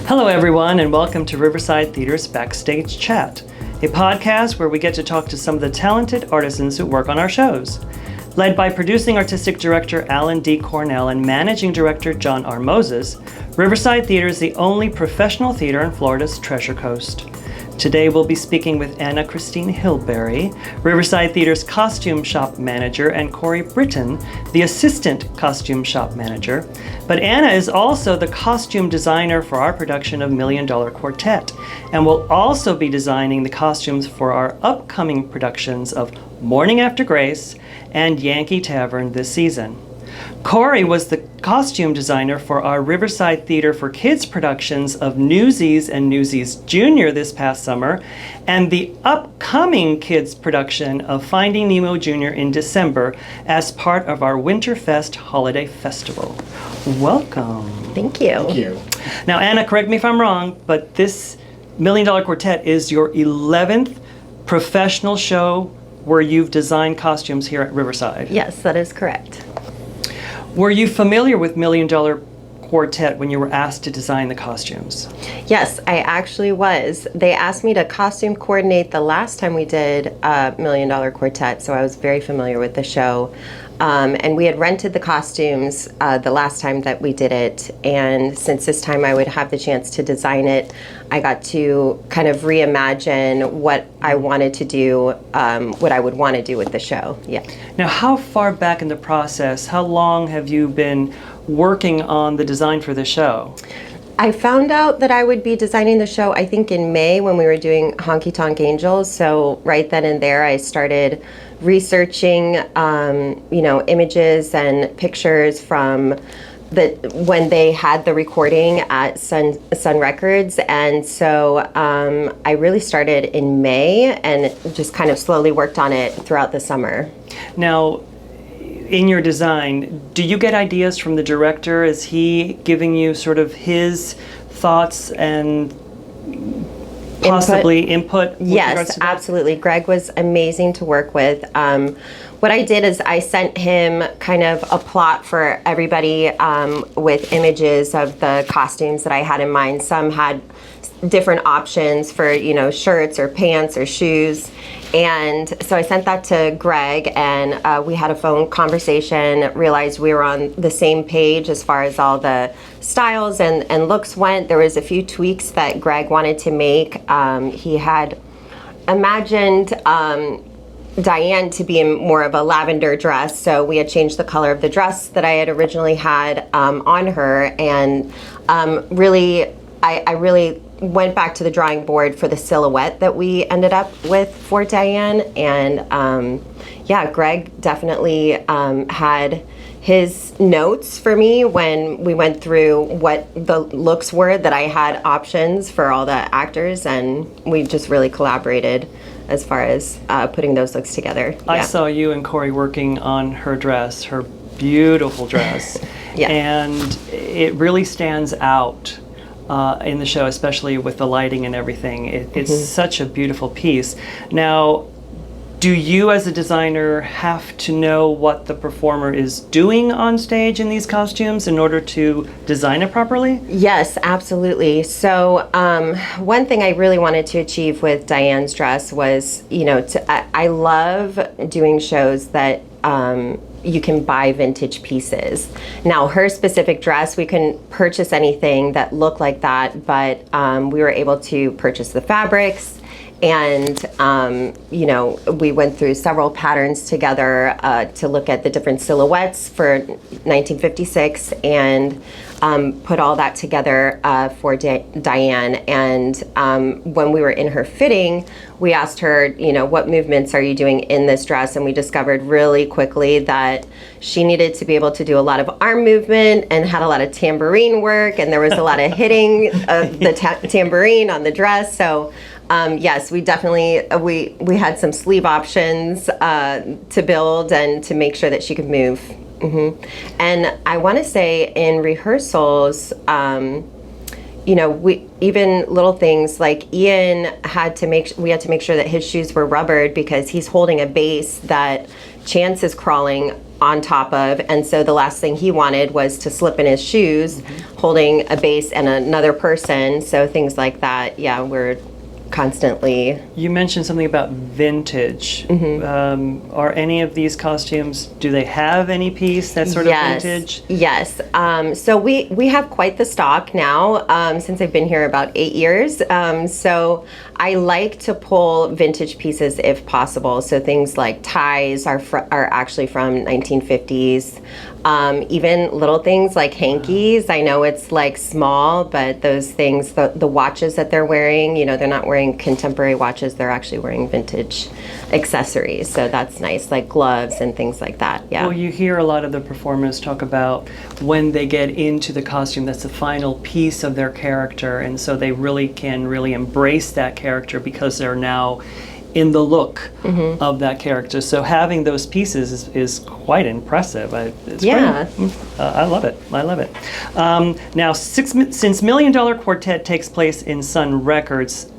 Hello everyone, and welcome to Riverside Theater's Backstage Chat, a podcast where we get to talk to some of the talented artisans who work on our shows. Led by producing artistic director Alan D. Cornell and managing director John R. Moses, Riverside Theater is the only professional theater in Florida's Treasure Coast. Today we'll be speaking with Christine Hillbery, Riverside Theater's costume shop manager, and Corey Brittain, the assistant costume shop manager. But Anna is also the costume designer for our production of $1 Million Quartet, and will also be designing the costumes for our upcoming productions of Morning After Grace and Yankee Tavern this season. Corey was the costume designer for our Riverside Theater for Kids productions of Newsies and Newsies Junior this past summer, and the upcoming kids production of Finding Nemo Jr. in December as part of our Winterfest Holiday Festival. Welcome. Thank you. Thank you. Now, Anna, correct me if I'm wrong, but this $1 Million Quartet is your 11th professional show where you've designed costumes here at Riverside. Yes, that is correct. Were you familiar with $1 Million Quartet when you were asked to design the costumes? Yes, I actually was. They asked me to costume coordinate the last time we did $1 Million Quartet, so I was very familiar with the show. And we had rented the costumes the last time that we did it, and since this time I would have the chance to design it, I got to kind of reimagine what I wanted to do, what I would want to do with the show. Yeah. Now, how far back in the process, how long have you been working on the design for the show? I found out that I would be designing the show, I think in May when we were doing Honky Tonk Angels, so right then and there I started researching, images and pictures from when they had the recording at Sun Records, and so I really started in May and just kind of slowly worked on it throughout the summer. Now, in your design, do you get ideas from the director? Is he giving you sort of his thoughts and possibly input? Yes, absolutely. Greg was amazing to work with. What I did is I sent him kind of a plot for everybody with images of the costumes that I had in mind. Some had different options for, shirts or pants or shoes. And so I sent that to Greg, and we had a phone conversation, realized we were on the same page as far as all the styles and looks went. There was a few tweaks that Greg wanted to make. He had imagined Diane to be in more of a lavender dress, so we had changed the color of the dress that I had originally had on her, and I really went back to the drawing board for the silhouette that we ended up with for Diane, and Greg definitely had his notes for me when we went through what the looks were, that I had options for all the actors, and we just really collaborated as far as putting those looks together. I saw you and Corey working on her dress, her beautiful dress, yeah. And it really stands out in the show, especially with the lighting and everything. It's such a beautiful piece. Now, do you as a designer have to know what the performer is doing on stage in these costumes in order to design it properly? Yes, absolutely. So one thing I really wanted to achieve with Diane's dress was, I love doing shows that you can buy vintage pieces. Now, her specific dress, we couldn't purchase anything that looked like that, but we were able to purchase the fabrics, and we went through several patterns together to look at the different silhouettes for 1956, and put all that together for Diane. And when we were in her fitting, we asked her, what movements are you doing in this dress? And we discovered really quickly that she needed to be able to do a lot of arm movement and had a lot of tambourine work, and there was a lot of hitting of the tambourine on the dress. So yes, we definitely, we had some sleeve options to build and to make sure that she could move. And I want to say in rehearsals, we even little things like Ian we had to make sure that his shoes were rubbered because he's holding a base that Chance is crawling on top of. And so the last thing he wanted was to slip in his shoes holding a bass and another person. So things like that, yeah, we're constantly. You mentioned something about vintage. Are any of these costumes, do they have any piece that's sort of vintage? Yes. So we have quite the stock now, since I've been here about 8 years. So I like to pull vintage pieces if possible. So things like ties are actually from 1950s. Even little things like hankies. I know it's like small, but those things, the watches that they're wearing, you know, they're not wearing contemporary watches, they're actually wearing vintage accessories. So that's nice, like gloves and things like that. Yeah. Well, you hear a lot of the performers talk about when they get into the costume, that's the final piece of their character. And so they really can embrace that character because they're now in the look of that character. So having those pieces is quite impressive. It's I love it. I love it. Now, since Million Dollar Quartet takes place in Sun Records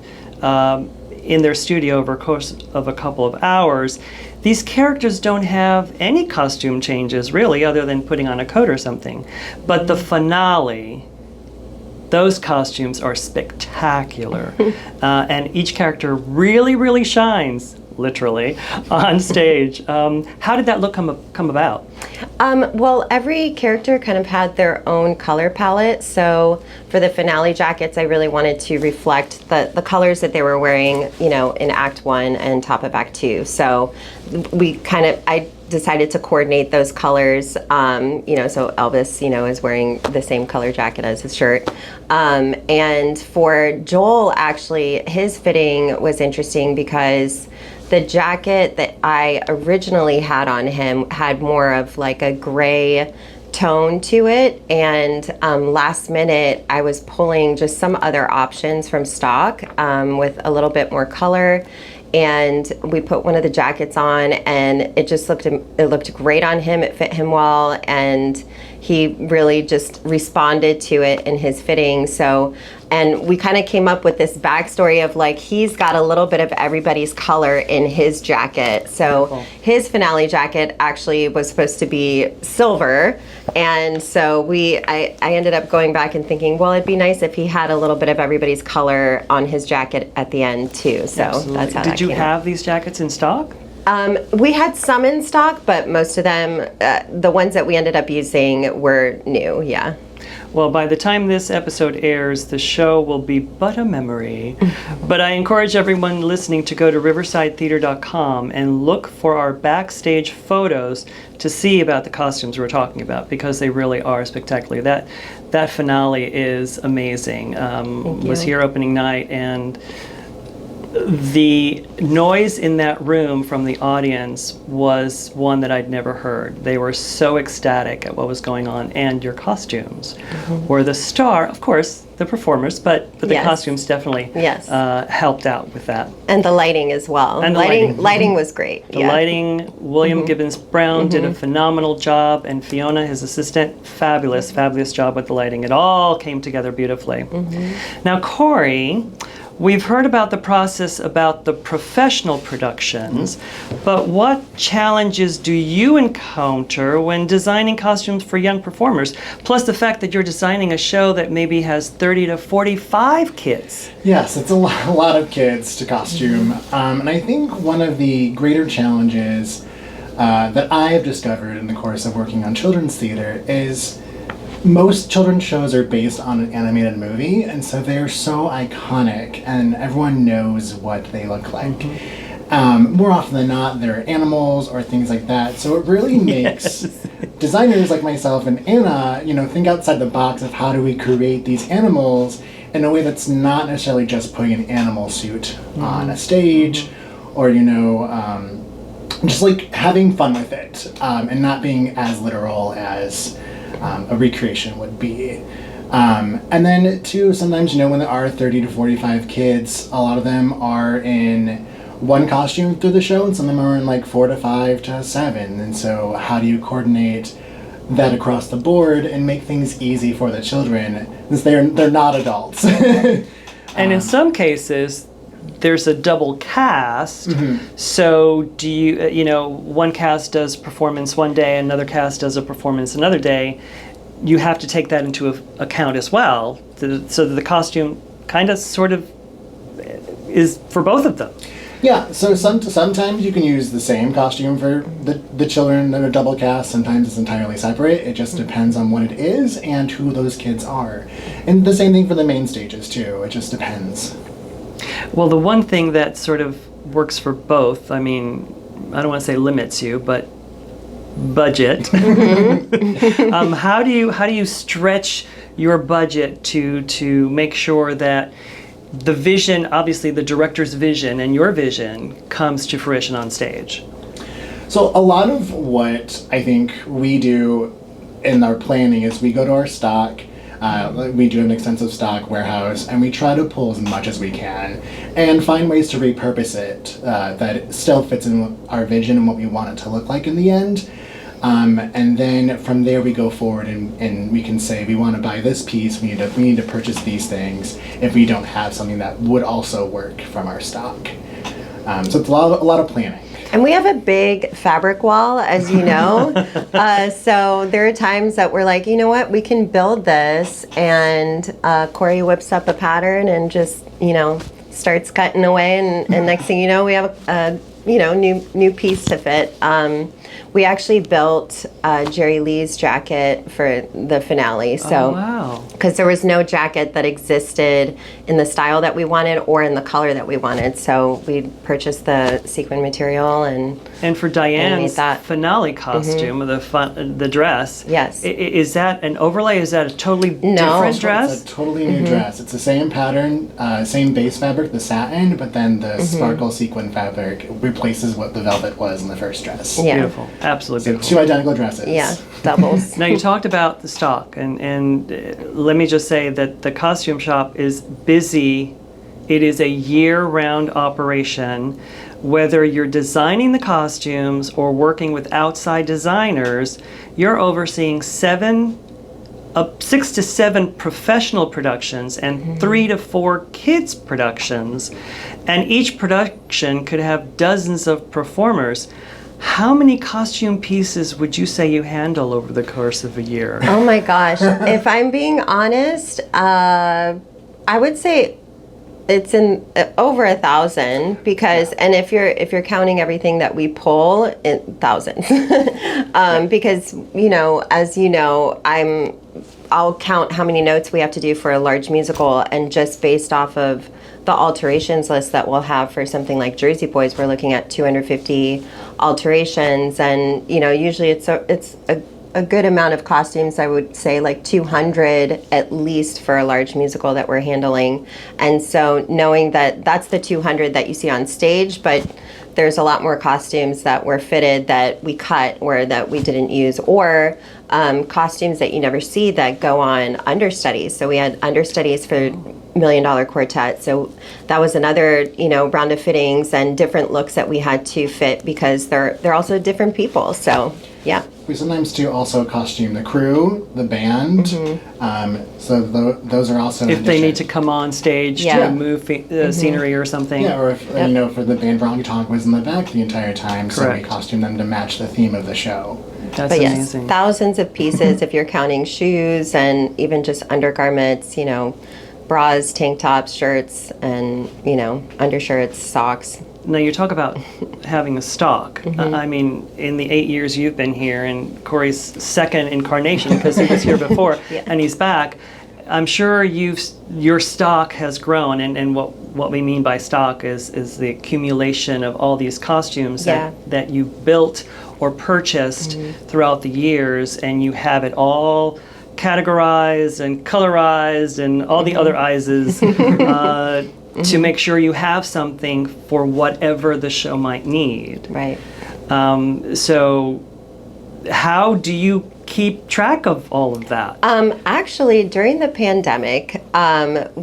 in their studio over a course of a couple of hours, these characters don't have any costume changes, really, other than putting on a coat or something. But the finale, those costumes are spectacular. And each character really, really shines, literally, on stage. How did that look come about? Well, every character kind of had their own color palette. So for the finale jackets, I really wanted to reflect the colors that they were wearing, you know, in Act 1 and top of Act 2. So I decided to coordinate those colors, you know, so Elvis, you know, is wearing the same color jacket as his shirt. And for Joel, actually, his fitting was interesting because the jacket that I originally had on him had more of like a gray tone to it, and last minute I was pulling just some other options from stock with a little bit more color, and we put one of the jackets on, and it looked great on him. It fit him well, and he really just responded to it in his fitting. So, and we kind of came up with this backstory of like, he's got a little bit of everybody's color in his jacket. So his finale jacket actually was supposed to be silver. And so I ended up going back and thinking, well, it'd be nice if he had a little bit of everybody's color on his jacket at the end too. So that's how Did you have these jackets in stock? We had some in stock, but most of them, the ones that we ended up using were new, yeah. Well, by the time this episode airs, the show will be but a memory. But I encourage everyone listening to go to riversidetheatre.com and look for our backstage photos to see about the costumes we're talking about, because they really are spectacular. That finale is amazing. Was here opening night, and the noise in that room from the audience was one that I'd never heard. They were so ecstatic at what was going on, and your costumes were the star, of course, the performers, but the costumes definitely helped out with that. And the lighting as well. And lighting was great. The lighting, William Gibbons Brown did a phenomenal job, and Fiona, his assistant, fabulous job with the lighting. It all came together beautifully. Now, Corey, we've heard about the process about the professional productions, but what challenges do you encounter when designing costumes for young performers? Plus the fact that you're designing a show that maybe has 30 to 45 kids. Yes, it's a lot of kids to costume. And I think one of the greater challenges that I have discovered in the course of working on children's theater is most children's shows are based on an animated movie, and so they're so iconic and everyone knows what they look like. More often than not, they're animals or things like that. So it really makes designers like myself and Anna, you know, think outside the box of how do we create these animals in a way that's not necessarily just putting an animal suit on a stage, or, you know, just like having fun with it, and not being as literal as a recreation would be. And then too, sometimes, you know, when there are 30 to 45 kids, a lot of them are in one costume through the show, and some of them are in like 4 to 5 to 7. And so how do you coordinate that across the board and make things easy for the children, since they're not adults? And in some cases, there's a double cast. So do you, one cast does performance one day, another cast does a performance another day. You have to take that into account as well, so that the costume kind of sort of is for both of them. Yeah, so sometimes you can use the same costume for the children that are double cast. Sometimes it's entirely separate. It just depends on what it is and who those kids are. And the same thing for the main stages too. It just depends. Well, the one thing that sort of works for both, I mean, I don't want to say limits you, but budget. How do you stretch your budget to make sure that the vision, obviously the director's vision and your vision, comes to fruition on stage? So a lot of what I think we do in our planning is we go to our stock. We do an extensive stock warehouse, and we try to pull as much as we can and find ways to repurpose it that it still fits in our vision and what we want it to look like in the end. And then from there we go forward and we can say we want to buy this piece, we need to purchase these things if we don't have something that would also work from our stock. So it's a lot of planning. And we have a big fabric wall, as you know. So there are times that we're like, you know what, we can build this, and Corey whips up a pattern and just, starts cutting away, and next thing you know, we have a new piece to fit. We actually built Jerry Lee's jacket for the finale. So, wow. Because there was no jacket that existed in the style that we wanted or in the color that we wanted. So we purchased the sequin material and for Diane's finale costume, the dress. Yes. Is that an overlay? Is that a totally different dress? It's a totally new dress. It's the same pattern, same base fabric, the satin, but then the sparkle sequin fabric replaces what the velvet was in the first dress. Yeah. Beautiful. Absolutely beautiful. Two identical dresses. Yeah, doubles. Now, you talked about the stock, and let me just say that the costume shop is busy. It is a year-round operation. Whether you're designing the costumes or working with outside designers, you're overseeing 6 to 7 professional productions and 3 to 4 kids productions, and each production could have dozens of performers. How many costume pieces would you say you handle over the course of a year? Oh my gosh. If I'm being honest, I would say it's in over 1,000 because, and if you're counting everything that we pull, thousands. Because, as you know, I'll count how many notes we have to do for a large musical, and just based off of the alterations list that we'll have for something like Jersey Boys, we're looking at 250 alterations, and usually it's a good amount of costumes. I would say like 200 at least for a large musical that we're handling. And so knowing that that's the 200 that you see on stage, but there's a lot more costumes that were fitted that we cut or that we didn't use, or costumes that you never see that go on understudies. So we had understudies for $1 Million Quartet. So that was another, round of fittings and different looks that we had to fit because they're also different people. So yeah. We sometimes do also costume the crew, the band. So those are also if they need to come on stage to move scenery or something. Yeah, or if for the band, Ronky Tonk was in the back the entire time, so we costume them to match the theme of the show. That's but amazing. Yes, thousands of pieces if you're counting shoes and even just undergarments, bras, tank tops, shirts, and, undershirts, socks. Now, you talk about having a stock. I mean, in the 8 years you've been here, and Corey's second incarnation because he was here before and he's back, I'm sure your stock has grown, and what we mean by stock is the accumulation of all these costumes that you built or purchased throughout the years, and you have it all categorized and colorized and all the other I's to make sure you have something for whatever the show might need. Right. So how do you keep track of all of that? Actually, during the pandemic,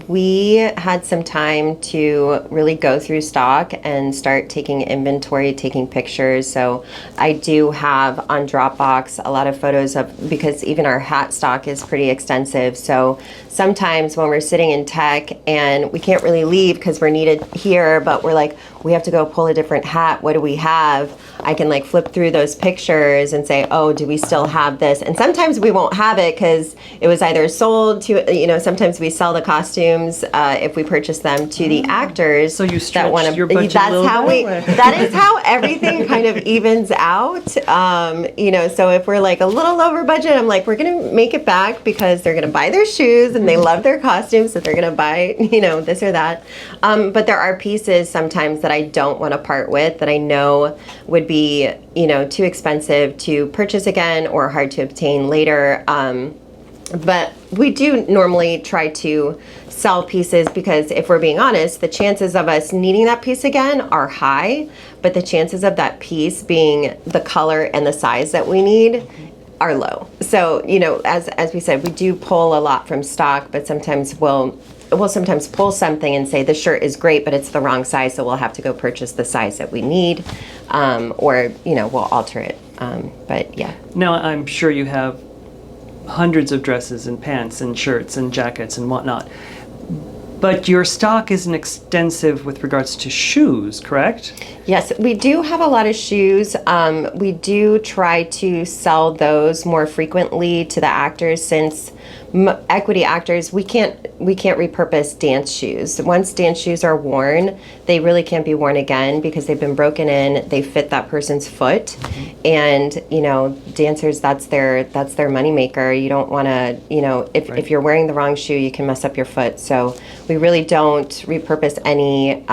we had some time to really go through stock and start taking inventory, taking pictures. So I do have on Dropbox a lot of photos of, because even our hat stock is pretty extensive. So sometimes when we're sitting in tech and we can't really leave because we're needed here, but we're like, we have to go pull a different hat. What do we have? I can like flip through those pictures and say, oh, do we still have this? And sometimes we won't have it because it was either sold to, you know, sometimes we sell the costumes if we purchase them to the actors. So you stretch your budget that's a little how bit? that is how everything kind of evens out. You know, so if we're like a little over budget, I'm like, we're going to make it back because they're going to buy their shoes and they love their costumes, so they're going to buy, you know, this or that. But there are pieces sometimes that I don't want to part with that I know would be, you know, too expensive to purchase again or hard to obtain later. But we do normally try to sell pieces because if we're being honest, the chances of us needing that piece again are high, but the chances of that piece being the color and the size that we need are low. So, you know, as we said, we do pull a lot from stock, but sometimes we'll sometimes pull something and say the shirt is great, but it's the wrong size, so we'll have to go purchase the size that we need, or, you know, we'll alter it. But yeah. Now, I'm sure you have hundreds of dresses and pants and shirts and jackets and whatnot, but your stock isn't extensive with regards to shoes, correct? Yes, we do have a lot of shoes. We do try to sell those more frequently to the actors since equity actors, we can't repurpose dance shoes. Once dance shoes are worn, they really can't be worn again because they've been broken in, they fit that person's foot, and, you know, dancers, that's their moneymaker. You don't want to, you know, if you're wearing the wrong shoe, you can mess up your foot. So we really don't repurpose any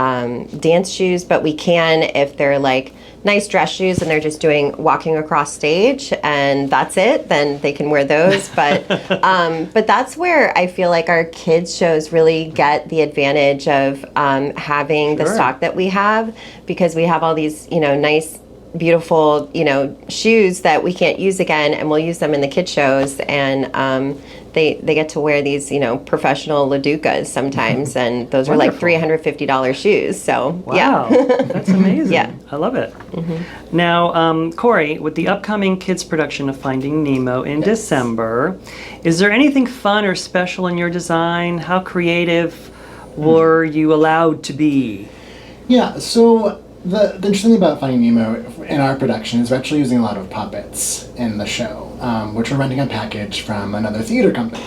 dance shoes, but we can if they're like nice dress shoes and they're just walking across stage and that's it, then they can wear those. But that's where I feel like our kids shows really get the advantage of having the stock that we have, because we have all these, you know, nice, beautiful, you know, shoes that we can't use again, and we'll use them in the kid shows, and they get to wear these, you know, professional Laducas sometimes, and those are like $350 shoes. So wow, yeah. That's amazing. Yeah, I love it. Now, Corey, with the upcoming kids production of Finding Nemo in December, is there anything fun or special in your design? How creative were you allowed to be? Yeah, so the interesting thing about Finding Nemo in our production is we're actually using a lot of puppets in the show, which we're renting a package from another theater company.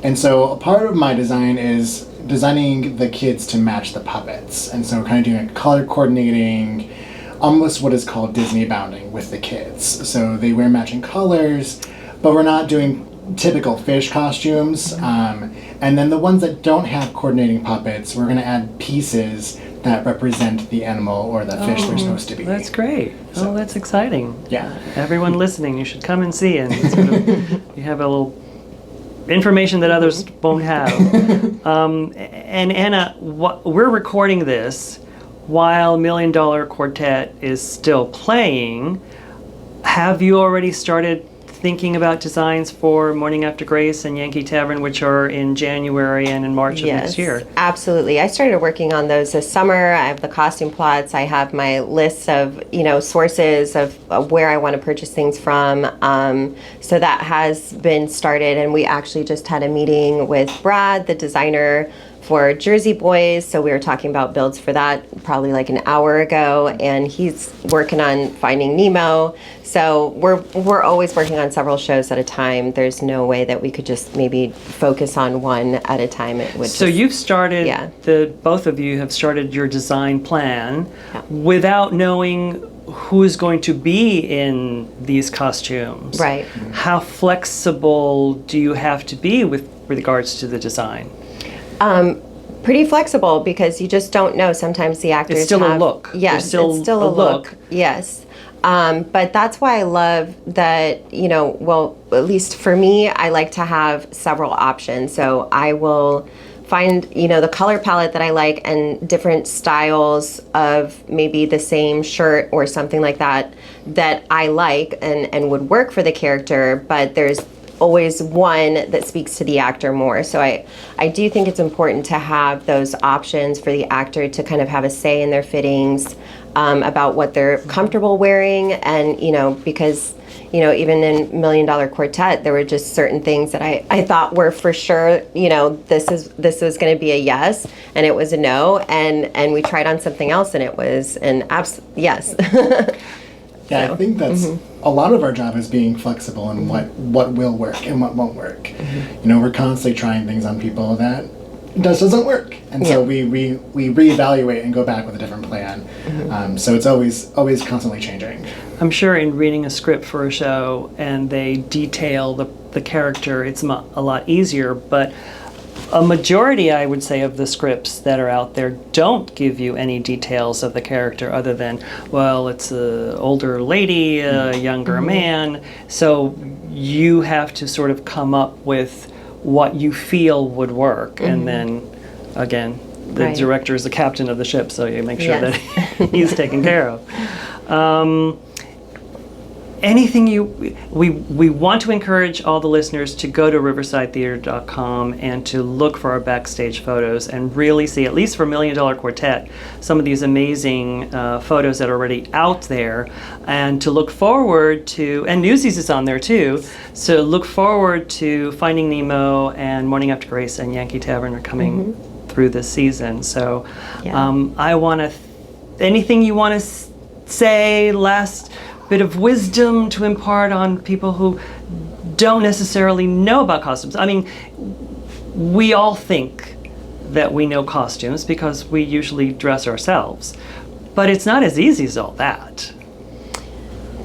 And so a part of my design is designing the kids to match the puppets. And so kind of doing a color coordinating, almost what is called Disney bounding with the kids. So they wear matching colors, but we're not doing typical fish costumes. And then the ones that don't have coordinating puppets, we're going to add pieces that represent the animal or the fish they're supposed to be. That's great. So, that's exciting. Yeah. Everyone listening, you should come and see it. Sort of, you have a little information that others won't have. And Anna, we're recording this while $1 Million Quartet is still playing. Have you already started thinking about designs for Morning After Grace and Yankee Tavern, which are in January and in March of next year? Absolutely. I started working on those this summer. I have the costume plots. I have my list of, you know, sources of where I want to purchase things from. So that has been started, and we actually just had a meeting with Brad, the designer for Jersey Boys, so we were talking about builds for that probably like an hour ago, and he's working on Finding Nemo. So we're always working on several shows at a time. There's no way that we could just maybe focus on one at a time. It would. So you've started. Yeah. Both of you have started your design plan without knowing who's going to be in these costumes. Right. How flexible do you have to be with regards to the design? Pretty flexible, because you just don't know. Sometimes the actors It's still a look. Yes, it's still a look. Yes. But that's why I love that, you know, well, at least for me, I like to have several options. So I will find, you know, the color palette that I like and different styles of maybe the same shirt or something like that that I like and would work for the character, but there's always one that speaks to the actor more. So I do think it's important to have those options for the actor to kind of have a say in their fittings. about what they're comfortable wearing, and because even in Million Dollar Quartet, there were just certain things that I thought were for sure, this was going to be a yes, and it was a no, and we tried on something else, and it was an yes. Yeah, I think that's a lot of our job is being flexible in what will work and what won't work. We're constantly trying things on people that doesn't work, and so we reevaluate and go back with a different plan. So it's always constantly changing. I'm sure in reading a script for a show and they detail the character, it's a lot easier, but a majority, I would say, of the scripts that are out there don't give you any details of the character other than, well, it's an older lady, a younger man. So you have to sort of come up with what you feel would work. And then, again, the director is the captain of the ship, so you make sure that he's taken care of. Anything we want to encourage all the listeners to go to riversidetheater.com and to look for our backstage photos and really see, at least for Million Dollar Quartet, some of these amazing photos that are already out there, and to look forward to, and Newsies is on there too, so look forward to Finding Nemo and Morning After Grace and Yankee Tavern are coming through this season. So I want to, anything you want to say, last bit of wisdom to impart on people who don't necessarily know about costumes? I mean, we all think that we know costumes because we usually dress ourselves, but it's not as easy as all that.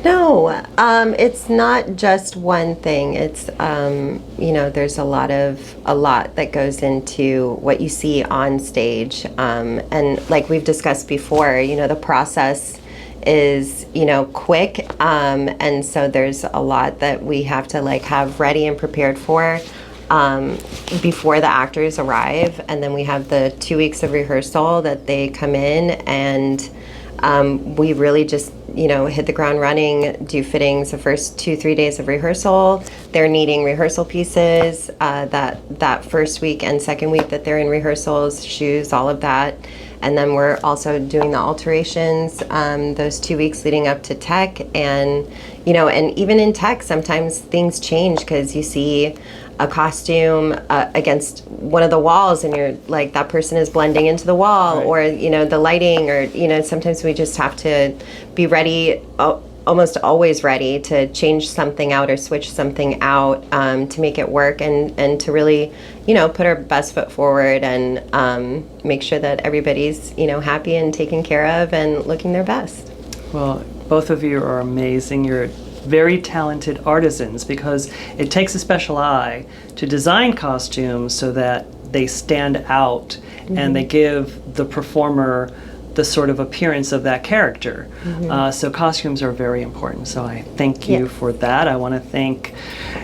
No, it's not just one thing. It's there's a lot that goes into what you see on stage, and like we've discussed before, the process is quick, and so there's a lot that we have to have ready and prepared for before the actors arrive, and then we have the 2 weeks of rehearsal that they come in, and we really just hit the ground running, do fittings the first 2-3 days of rehearsal. They're needing rehearsal pieces that first week and second week that they're in rehearsals, shoes, all of that. And then we're also doing the alterations those 2 weeks leading up to tech. And, and even in tech, sometimes things change because you see a costume against one of the walls and you're like, that person is blending into the wall, or, the lighting, or, sometimes we just have to be ready, almost always ready to change something out or switch something out to make it work, and to really, put our best foot forward and make sure that everybody's, happy and taken care of and looking their best. Well, both of you are amazing. You're very talented artisans because it takes a special eye to design costumes so that they stand out and they give the performer the sort of appearance of that character. So costumes are very important. So I thank you for that. I want to thank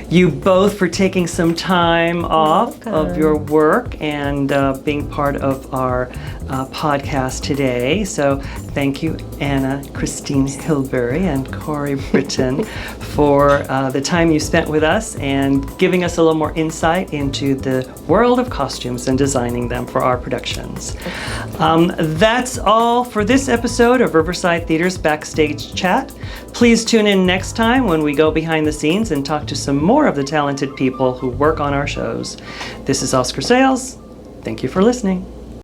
you both for taking some time off of your work and being part of our podcast today. So thank you, Anna, Christine Hillbery, and Corey Brittain for the time you spent with us and giving us a little more insight into the world of costumes and designing them for our productions. That's all for this episode of Riverside Theater's Backstage Chat. Please tune in next time when we go behind the scenes and talk to some more of the talented people who work on our shows. This is Oscar Sales. Thank you for listening.